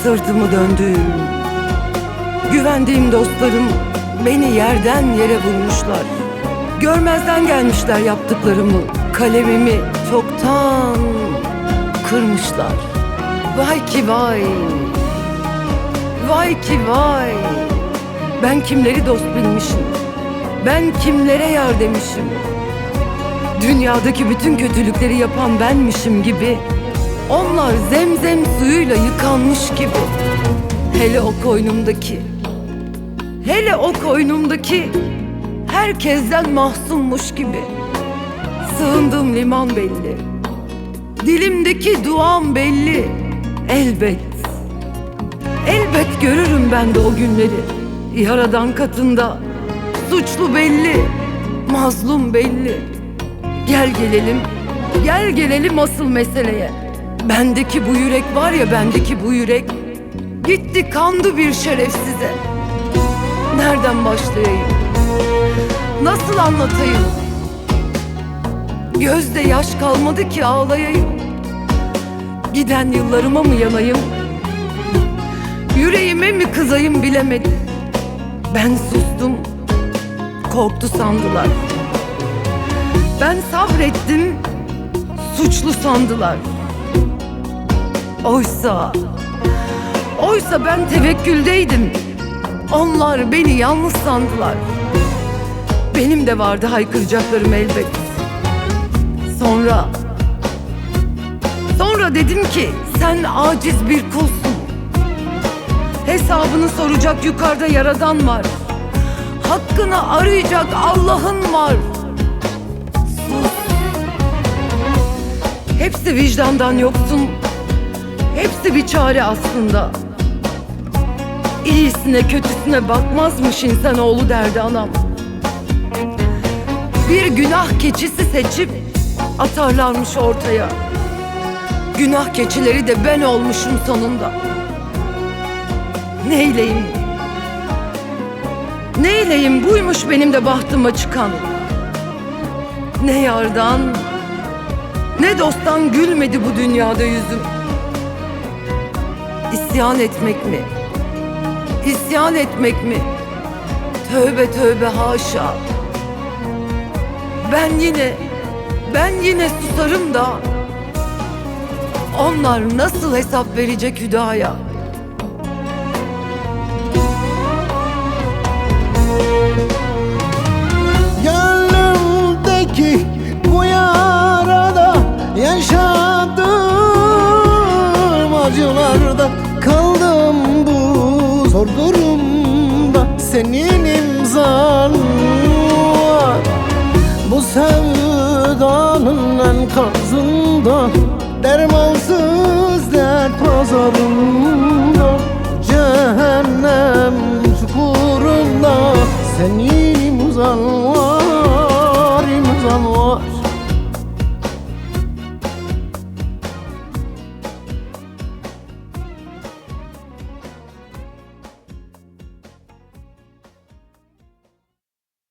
Sırtımı döndüğüm, güvendiğim dostlarım beni yerden yere vurmuşlar. Görmezden gelmişler yaptıklarımı, kalemimi çoktan kırmışlar. Vay ki vay, vay ki vay. Ben kimleri dost bilmişim, ben kimlere yar demişim. Dünyadaki bütün kötülükleri yapan benmişim gibi, onlar zemzem suyuyla yıkanmış gibi. Hele o koynumdaki, hele o koynumdaki herkesten mahzunmuş gibi. Sığındığım liman belli, dilimdeki duam belli. Elbet, elbet görürüm ben de o günleri. Yaradan katında suçlu belli, mazlum belli. Gel gelelim, gel gelelim asıl meseleye. Bendeki bu yürek var ya, bendeki bu yürek gitti kandı bir şerefsize. Nereden başlayayım? Nasıl anlatayım? Gözde yaş kalmadı ki ağlayayım. Giden yıllarıma mı yanayım? Yüreğime mi kızayım bilemedim. Ben sustum, korktu sandılar. Ben sabrettim, suçlu sandılar. Oysa ben tevekküldeydim. Onlar beni yalnız sandılar. Benim de vardı haykıracaklarım elbet. Sonra dedim ki sen aciz bir kulsun. Hesabını soracak yukarıda Yaradan var. Hakkını arayacak Allah'ın var. Sus. Hepsi vicdandan yoksun. Hepsi bir çare aslında. İyisine kötüsüne bakmazmış insanoğlu derdi anam. Bir günah keçisi seçip atarlarmış ortaya. Günah keçileri de ben olmuşum sonunda. Neyleyim? Neyleyim, buymuş benim de bahtıma çıkan. Ne yardan, ne dosttan gülmedi bu dünyada yüzüm. İsyan etmek mi? İsyan etmek mi? Tövbe tövbe haşa. Ben yine susarım da onlar nasıl hesap verecek Hüdaya? Gönlümdeki bu yarada yaşadığım acılarda kaldım bu zor durumda. Senin imzan var bu sevdanın enkazında, dermansız dert pazarında, cehennem çukurunda senin imzan var.